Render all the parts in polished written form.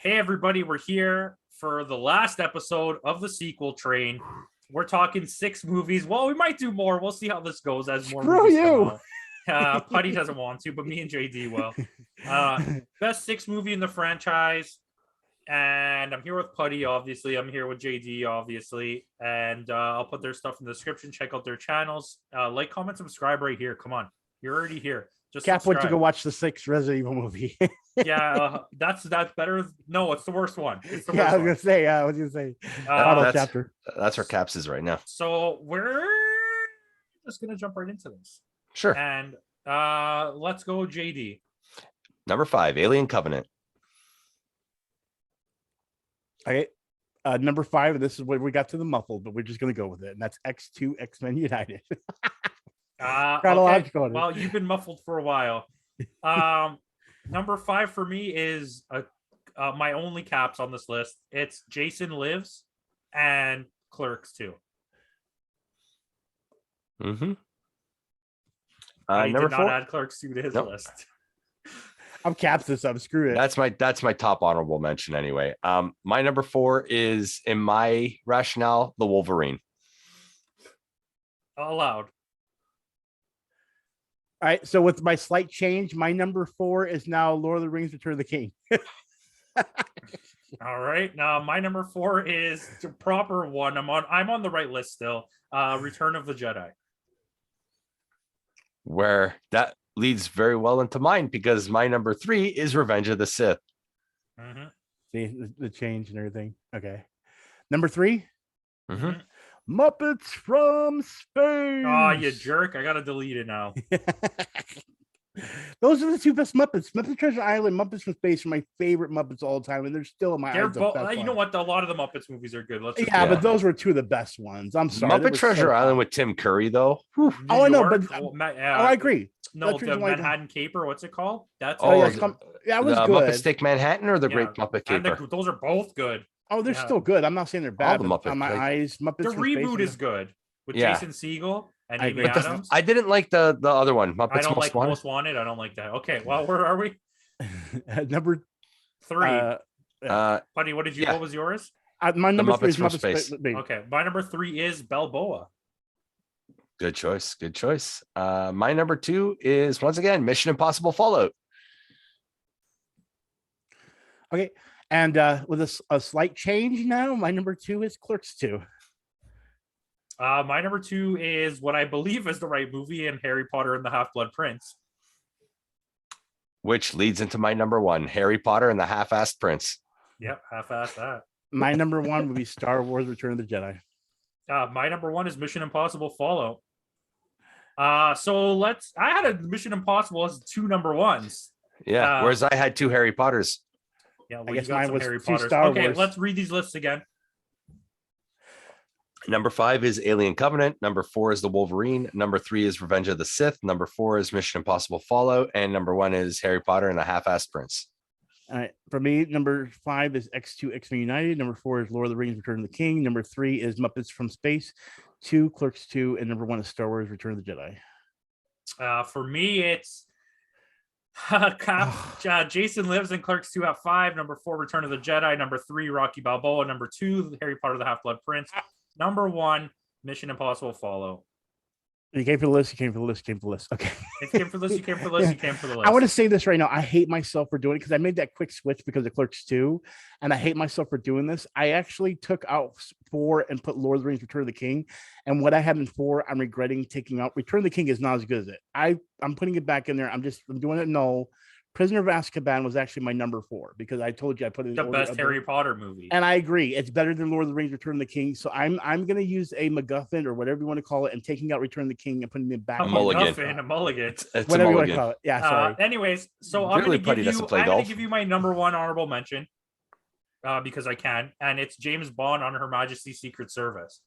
Hey, everybody, we're here for the last episode of the sequel train. We're talking 6 movies. Well, we might do more. We'll see how this goes as more movies come out. Putty doesn't want to, but me and JD will. Best 6 movie in the franchise. And I'm here with Putty, obviously. I'm here with JD, obviously. And I'll put their stuff in the description. Check out their channels. Like, comment, subscribe right here. Come on. You're already here. Just Cap went to go watch the 6th Resident Evil movie. Yeah, that's better. No, it's the worst one. It's the yeah, worst I was gonna say. Chapter. That's where Caps is right now. So we're just gonna jump right into this. Sure. And let's go, JD. Number 5, Alien Covenant. Okay. Number 5, this is where we got to the muffled, but we're just gonna go with it, and that's X2 X-Men United. Okay. Well, you've been muffled for a while. Number 5 for me is my only Caps on this list. It's Jason Lives and Clerks 2. Mm-hmm. He Number did 4. not add Clerks 2 to his list. I'm Caps this up. Screw it. That's my top honorable mention anyway. My number 4 is, in my rationale, the Wolverine. Allowed. All right, so with my slight change, my number 4 is now Lord of the Rings: Return of the King. All right, now my number 4 is the proper one. I'm on the right list still. Return of the Jedi. Where that leads very well into mine, because my number 3 is Revenge of the Sith. Mm-hmm. See the change and everything. Okay, number 3. Mm-hmm. Muppets from Space. Oh, you jerk. I gotta delete it now. Those are the 2 best Muppets. Muppet Treasure Island, Muppets from Space are my favorite Muppets all the time, and they're still in my eyes. You know what? A lot of the Muppets movies are good. But those were 2 of the best ones. I'm sorry. Muppet Treasure Island with Tim Curry, though. I know, but I agree. No, the Manhattan Caper. What's it called? That was good. Muppet Steak Manhattan or the Great Muppet Caper. Those are both good. Oh, they're still good. I'm not saying they're bad. All the Muppets, on my eyes, Muppets. The reboot is good with Jason Segel and Amy Adams. I didn't like the other one. Muppets I don't like Most Wanted. I don't like that. Okay, well, where are we? Number 3. Buddy, what did you? What was yours? My number 3 is Muppets from Space. Okay, my number 3 is Balboa. Good choice. Good choice. My number 2 is, once again, Mission Impossible Fallout. Okay. And with a slight change now, my number 2 is Clerks 2. My number 2 is what I believe is the right movie in Harry Potter and the Half-Blood Prince. Which leads into my number 1, Harry Potter and the Half-Assed Prince. Yep, half-assed that. My number 1 would be Star Wars: Return of the Jedi. My number 1 is Mission Impossible Fallout. I had a Mission Impossible as 2 number 1s. Yeah, whereas I had 2 Harry Potters. Yeah, well, I guess you got mine some was Harry 2 Potters. Star Okay, Wars. let's read these lists again. Number 5 is Alien Covenant. Number 4 is The Wolverine. Number 3 is Revenge of the Sith. Number 4 is Mission Impossible Fallout. And number 1 is Harry Potter and the Half-Assed Prince. All right. For me, number 5 is X2 X-Men United. Number 4 is Lord of the Rings: Return of the King. Number 3 is Muppets from Space. 2, Clerks 2. And number 1 is Star Wars: Return of the Jedi. For me, it's Jason Lives and Clerks 2 at 5. Number 4, Return of the Jedi. Number 3, Rocky Balboa. Number 2, Harry Potter the Half-Blood Prince. Number 1, Mission Impossible Fallout. You came for the list. You came for the list. You came for the list. Okay. You came for the list. You came for the list. You came for the list. I want to say this right now. I hate myself for doing it because I made that quick switch because of Clerks 2, and I hate myself for doing this. I actually took out 4 and put Lord of the Rings: Return of the King, and what I had in 4, I'm regretting taking out. Return of the King is not as good as it. I'm putting it back in there. I'm doing it. No. Prisoner of Azkaban was actually my number 4 because I told you I put it in the best Harry Potter movie, and I agree it's better than Lord of the Rings: Return of the King. So I'm going to use a MacGuffin or whatever you want to call it, and taking out Return of the King and putting it back. A mulligan. It's whatever you want to call it. Yeah, sorry. Anyways, so I'm going to give you my number 1 honorable mention because I can, and it's James Bond on Her Majesty's Secret Service.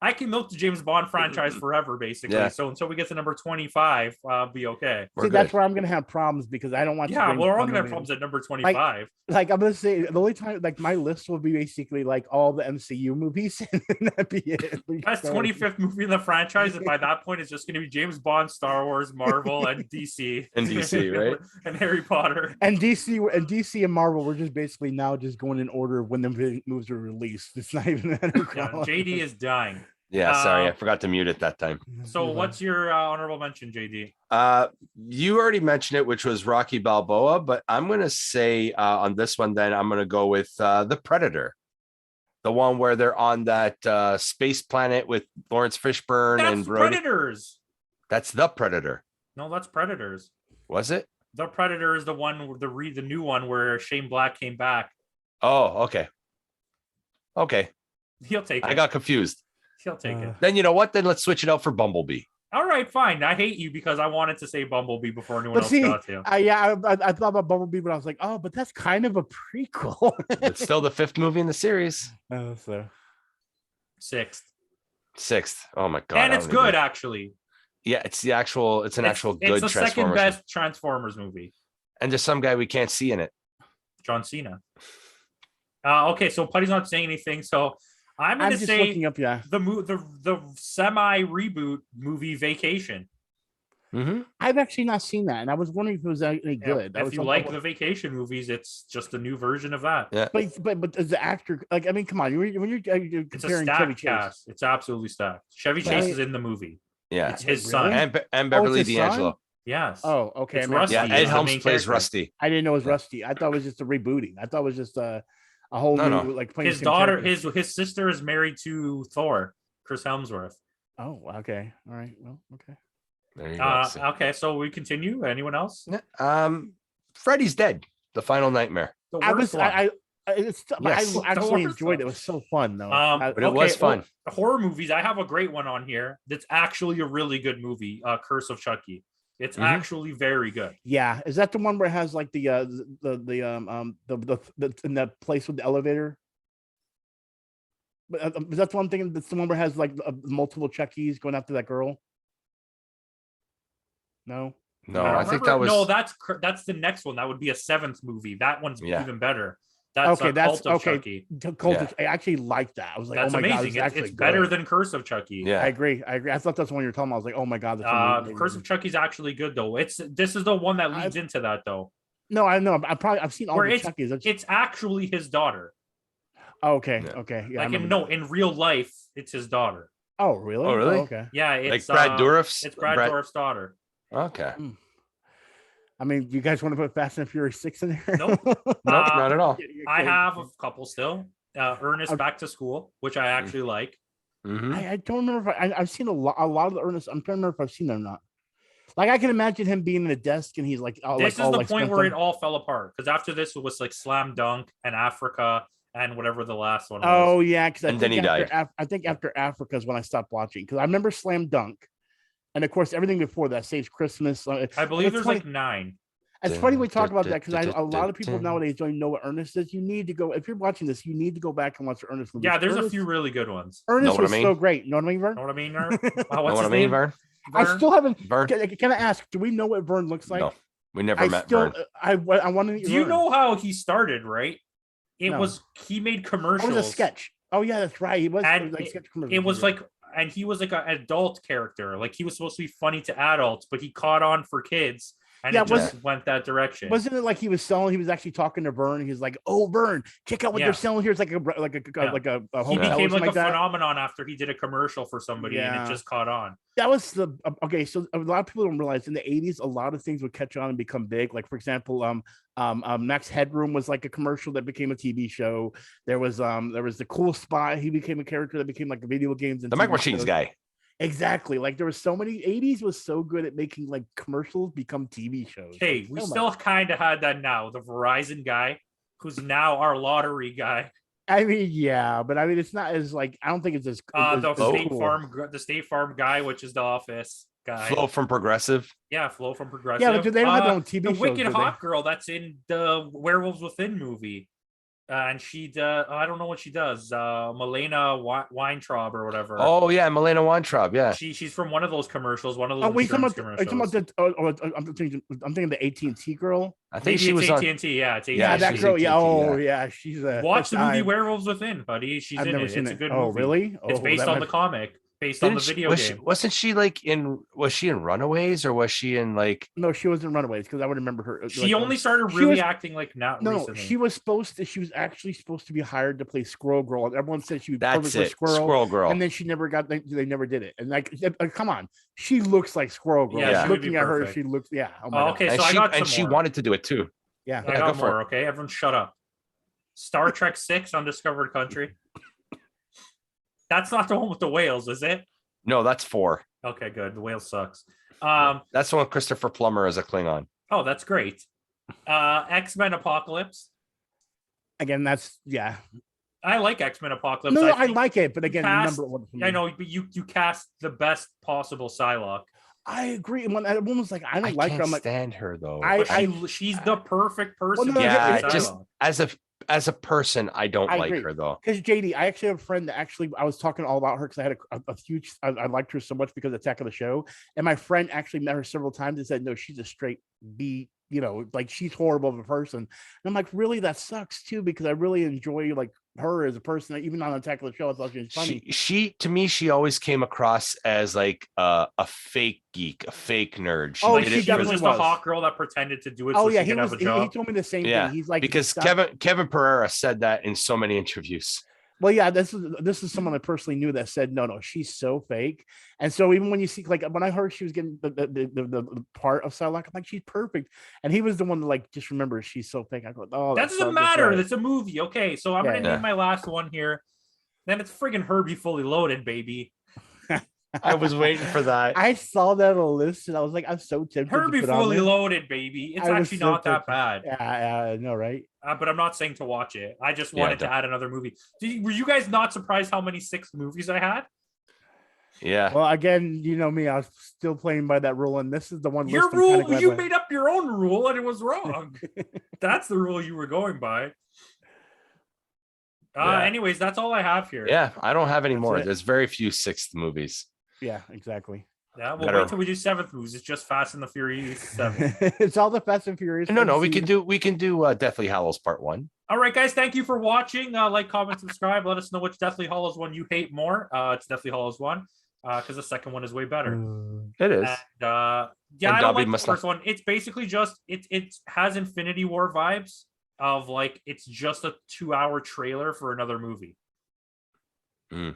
I can milk the James Bond franchise forever, basically. Yeah. So until we get to number 25, I'll be okay. See, that's where I'm gonna have problems because I don't want. Yeah, we're all gonna have problems at number 25. Like I'm gonna say, the only time like my list will be basically like all the MCU movies, and that'd be it. Best 25th movie in the franchise, and by that point, it's just gonna be James Bond, Star Wars, Marvel, and DC. And DC, right? And Harry Potter. And DC and Marvel, we're just basically now just going in order of when the movies are released. It's not even that. Yeah, JD is dying. Yeah, sorry, I forgot to mute it that time. So what's your honorable mention, JD? You already mentioned it, which was Rocky Balboa, but I'm gonna say on this one, then I'm gonna go with The Predator, the one where they're on that space planet with Lawrence Fishburne and Brody. Predators. That's The Predator. No, that's Predators. Was it? The Predator is the one, the new one where Shane Black came back. Oh, okay. Okay, He'll take it. I got confused. He'll take it. Then you know what? Then let's switch it out for Bumblebee. All right, fine. I hate you because I wanted to say Bumblebee before anyone else got to. I thought about Bumblebee, but I was like, oh, but that's kind of a prequel. It's still the 5th movie in the series. So 6th. Oh my god! And it's good, actually. Yeah, it's an actual good It's the second best Transformers movie. And there's some guy we can't see in it. John Cena. Okay, so Putty's not saying anything, so I'm going to say looking up, the semi reboot movie Vacation. Mm-hmm. I've actually not seen that, and I was wondering if it was any good. If you like the Vacation movies, it's just a new version of that. Yeah, but as the actor, like, I mean, come on, when you're comparing it's a stacked cast. It's absolutely stacked. Chevy Chase is in the movie. Yeah, it's his son and Beverly D'Angelo. Son? Yes. Oh, okay. It's Rusty. Yeah, Ed Helms plays Rusty. I didn't know it was Rusty. I thought it was just a rebooting. I thought it was just a whole new like playing his daughter. His sister is married to Thor, Chris Hemsworth. Oh, okay. All right. Well, okay. There you go. Okay, so we continue. Anyone else? Freddy's Dead. The Final Nightmare. I actually enjoyed it. It was so fun though. But it was fun. Horror movies. I have a great one on here. That's actually a really good movie. Curse of Chucky. It's actually very good. Yeah, is that the one where it has like the in that place with the elevator? But is that the one thing? That's the one where it has like multiple Chuckies going after that girl. No, I think that was that's the next one. That would be a 7th movie. That one's even better. That's okay. That's Cult of okay. Chucky. I actually like that. I was like, that's oh my amazing. God, it's better than Curse of Chucky. Yeah, I agree. I thought that's the one you were talking about. I was like, oh my God, Curse of Chucky's actually good though. This is the one that leads into that though. No, I know. I've seen all the Chuckies. It's actually his daughter. Oh, okay. Yeah. Okay. Yeah. Like in real life, it's his daughter. Oh, really? Oh, really? Oh, okay. Yeah, it's like Brad Dourif's. It's Brad Dourif's daughter. Okay. I mean, you guys want to put Fast and Furious 6 in there? Nope. Not at all. I have a couple still. Ernest Back to School, which I actually like. Mm-hmm. I don't remember if I've seen a lot of the Ernest. I'm trying to remember if I've seen them or not. Like I can imagine him being in a desk and he's like, this is the point where it all fell apart because after this it was like Slam Dunk and Africa and whatever the last one was. Oh yeah, because then he died. I think after Africa is when I stopped watching because I remember Slam Dunk, and of course everything before that, Saves Christmas. I believe there's like 9. It's funny we talk about that because a lot of people nowadays don't even know what Ernest is. You need to go if you're watching this. You need to go back and watch the Ernest movie. Yeah, there's a few really good ones. Ernest was so great. You know what I mean, Vern? Know what I mean, Vern? What's his name? Vern? I still haven't. Vern? Can I ask? Do we know what Vern looks like? No, we never met Vern. I want to. Do you know how he started? Right? It was he made commercials. It was a sketch. Oh yeah, that's right. He was like sketch commercials. It was like, and he was like an adult character. Like he was supposed to be funny to adults, but he caught on for kids. And it just went that direction. Wasn't it like he was actually talking to Vern? He's like, "Oh, Vern, check out what they're selling here." It's like a he became like a phenomenon after he did a commercial for somebody, and it just caught on. That was okay. So a lot of people don't realize in the 80s, a lot of things would catch on and become big. Like for example, Max Headroom was like a commercial that became a TV show. There was the Cool Spot. He became a character that became like video games and the Micro Machines guy. Exactly. Like there was so many 80s was so good at making like commercials become TV shows. Hey, we still kind of had that now. The Verizon guy, who's now our lottery guy. I mean, yeah, but I mean, it's not as like I don't think it's as the State Farm guy, which is the Office guy. Flo from Progressive. Yeah, Flo from Progressive. Yeah, but they don't have their own TV the shows. Wicked Hot girl that's in the Werewolves Within movie. and she does. I don't know what she does. Milena Weintraub or whatever. Oh yeah, Milena Weintraub. Yeah, she's from one of those commercials. One of those Oh, wait, insurance are you talking commercials. about I'm thinking the AT&T girl. I think Maybe she it's was on. AT&T. Yeah, it's AT&T. Yeah, that she's girl. AT&T, Yeah. Oh, yeah. yeah. She's a Watch the movie time. Werewolves Within, buddy. She's I've in never it. seen It's it. a good Oh, movie. really? It's Oh, based that on the might- comic, based on the video game. Wasn't she like in? Was she in Runaways or was she in like? No, she wasn't Runaways because I would remember her. She only started she really was- acting like not No, recently. she was actually supposed to be hired to play Squirrel Girl, and everyone said she was That's perfect for it, Squirrel. Squirrel Girl. And then she never got. They never did it. And like, come on, she looks like Squirrel Girl. Yeah, she would be Looking at her, perfect. she looks. Yeah. Oh my Oh, God. okay, and so I she got and some she more. wanted to do it too. Yeah. I go got for more. Okay, everyone, shut up. Star Trek 6: Undiscovered Country. That's not the one with the whales, is it? No, that's 4. Okay, good. The whale sucks. That's the one Christopher Plummer as a Klingon. Oh, that's great. X-Men Apocalypse. Again, that's yeah. I like X-Men Apocalypse. No, I think like it, but again, cast- number one. I know, but you cast the best possible Psylocke. I agree. And when everyone was like, I don't like her, can't I'm like, stand her though. I- But she's the perfect person. no, to yeah, play just Psylocke. as a person, I don't I like agree. her though. because JD, I actually have a friend that actually I was talking all about her because I had a huge I liked her so much because of Attack of the Show, and my friend actually met her several times and said, no, she's a straight B, like she's horrible of a person. And I'm like, really, that sucks too, because I really enjoy like her as a person. Even on Attack of the Show, I thought she was funny. She to me, she always came across as like a fake geek, a fake nerd. Oh, Like, did she it she for- was definitely just was. a hot girl that pretended to do it Oh so yeah, she he could have a he job. told me the same Yeah, thing. He's like, because "Stop." Kevin Pereira said that in so many interviews. Well, yeah, this is someone I personally knew that said, no, she's so fake. And so even when you see, like, when I heard she was getting the part of Psylocke, I'm like, she's perfect. And he was the one that like just remembers she's so fake. I go, oh, That that's doesn't so matter. right. It's a movie. Okay, so I'm gonna Yeah. name my last one here. Then it's friggin' Herbie Fully Loaded, baby. I was waiting for that. I saw that on a list and I was like, I'm so tempted Herbie to put on Fully there. Loaded, baby. It's I was actually so not that tempted. bad. Yeah, I know, right? But I'm not saying to watch it. I just Yeah, wanted to don't. add another movie. Were you guys not surprised how many 6 movies I had? Yeah. Well, again, you know me, I was still playing by that rule, and this is the one. Your list I'm kinda rule, glad you by. made up your own rule and it was wrong. That's the rule you were going by. Yeah. Anyways, that's all I have here. Yeah, I don't have any That's more. it. There's very few 6th movies. Yeah, exactly. Yeah, we'll Better. wait till we do 7th movies. It's just Fast and the Furious 7. It's all the Fast and Furious. No, we MCU. can do Deathly Hallows Part 1. All right, guys, thank you for watching. Like, comment, subscribe. Let us know which Deathly Hallows one you hate more. It's Deathly Hallows 1 because the second one is way better. It is. And, yeah, And I don't Dobby like the must first one. It's basically just it has Infinity War vibes of like it's just a 2-hour trailer for another movie. Mm.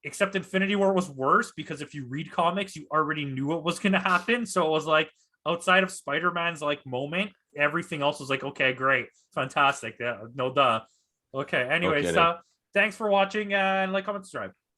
Except Infinity War was worse because if you read comics, you already knew what was going to happen. So it was like outside of Spider-Man's like moment, everything else was like, okay, great, fantastic. Yeah, no duh. Okay. Anyways, kidding. thanks for watching and like, comment, subscribe.